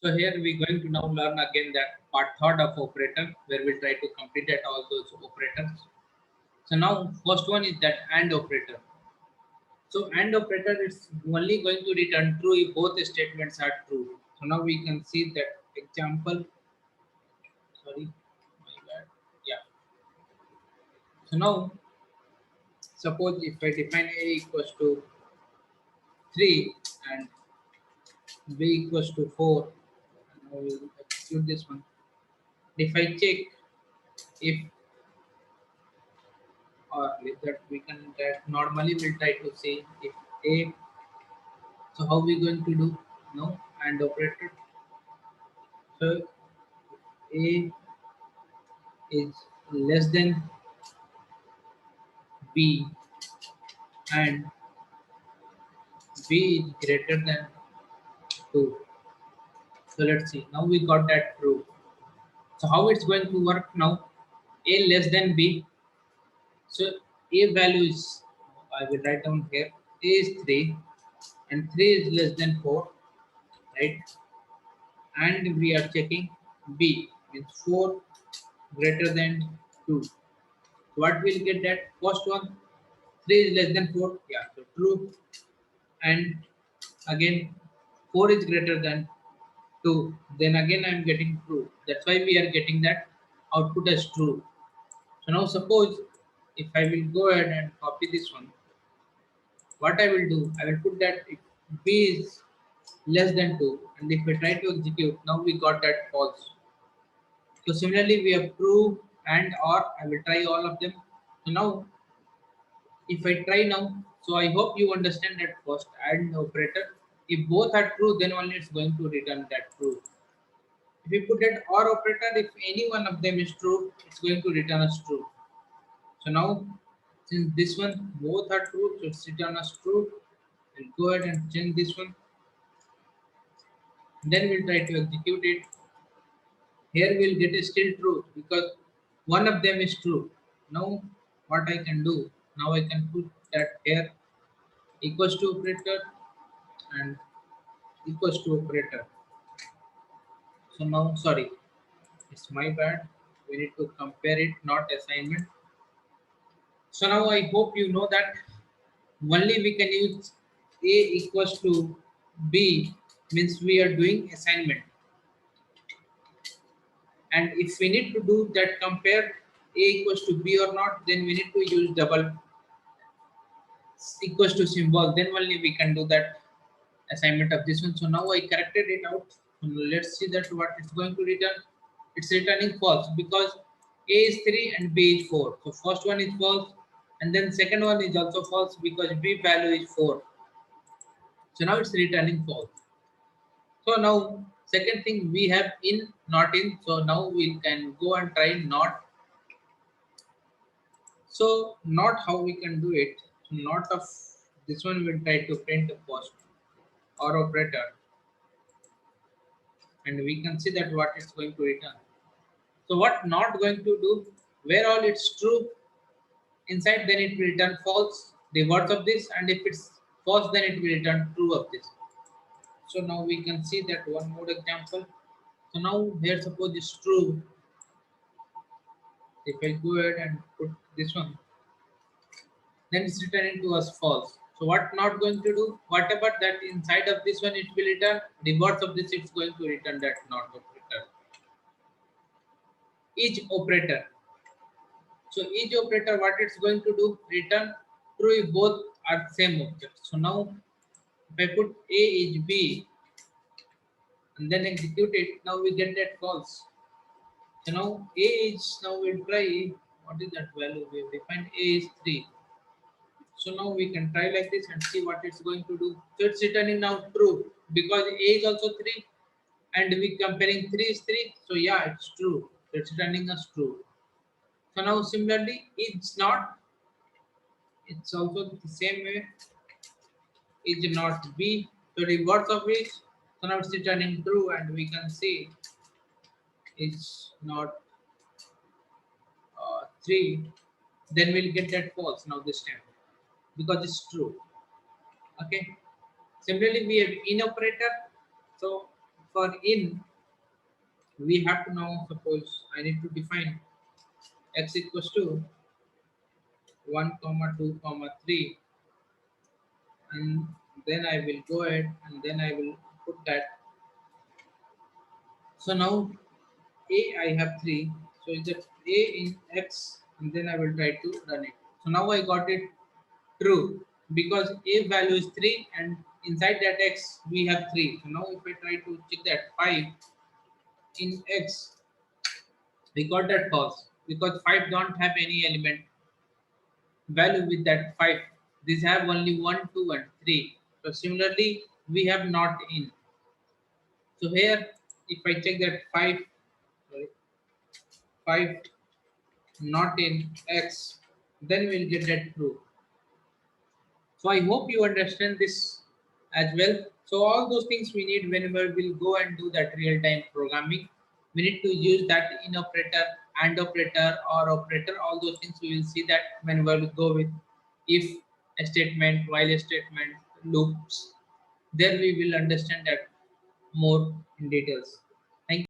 So here we're going to now learn again that part third of operator where we try to complete that all those operators. So now first one is that AND operator. So AND operator is only going to return true if both statements are true. So now we can see that example. Sorry, my bad. Yeah. So now suppose if I define A equals to 3 and B equals to 4, and I will execute this one. If I check if or with that we can that normally we'll try to say if A, so how we going to do no and operator. So A is less than B and B is greater than 2. So let's see, now we got that true. So how it's going to work now? A less than B, so A value is, I will write down here, A is 3 and 3 is less than 4, right? And we are checking B means 4 greater than 2. What will get that first one? 3 is less than 4. Yeah, so true. And again 4 is greater than 2. Then again I am getting true. That's why we are getting that output as true. So now suppose if I will go ahead and copy this one, what I will do, I will put that if B is less than 2 and if we try to execute, now we got that false. So similarly, we have true and or. I will try all of them. So now, if I try now, so I hope you understand that first and operator. If both are true, then only it's going to return that true. If you put that or operator, if any one of them is true, it's going to return as true. So now, since this one both are true, so it's return as true. We'll go ahead and change this one. Then we'll try to execute it. Here we'll get a still true because one of them is true. Now what I can do, now I can put that here equals to operator and equals to operator. So now sorry, it's my bad. We need to compare it, not assignment. So now I hope you know that only we can use A equals to B means we are doing assignment. And if we need to do that compare A equals to B or not, then we need to use double equals to symbol, then only we can do that assignment of this one. So now I corrected it out. Let's see that what it's going to return. It's returning false because A is 3 and B is 4. So first one is false and then second one is also false because B value is 4. So now it's returning false. So now second thing we have in not in. So now we can go and try not. So not how we can do it. Not of this one we'll try to print the first or operator and we can see that what it's going to return. So what not going to do, where all it's true inside, then it will return false reverse of this, and if it's false then it will return true of this. So now we can see that one more example. So now here suppose it's true. If I go ahead and put this one, then it's returning to us false. So what not going to do, whatever that inside of this one it will return, reverse of this it's going to return that not operator. Each operator, so each operator, what it's going to do, return true if both are same object. So now if I put A is B and then execute it, now we get that false. So now A is, now we'll try, what is that value? We have defined A is 3. So now we can try like this and see what it's going to do. So it's returning now true because A is also 3 and we comparing 3 is 3. So yeah, it's true. It's returning as true. So now similarly, it's not, it's also the same way, is not B. So reverse of which, so now it's returning true and we can see it's not 3, then we'll get that false now this time because it's true. Okay. Similarly, we have in operator. So for in, we have to now suppose I need to define x equals to 1 comma 2 comma 3, and then I will go ahead and then I will put that. So now a I have 3, so it's just a in x, and then I will try to run it. So now I got it true because a value is 3 and inside that x we have 3. So now if I try to check that 5 in x, we got that false because 5 don't have any element value with that 5. These have only 1, 2 and 3. So similarly we have not in. So here if I check that 5, sorry, 5 not in x, then we'll get that true. So I hope you understand this as well. So all those things we need whenever we'll go and do that real-time programming. We need to use that in operator, and operator, or operator. All those things we will see that whenever we go with if a statement, while a statement, loops. Then we will understand that more in details.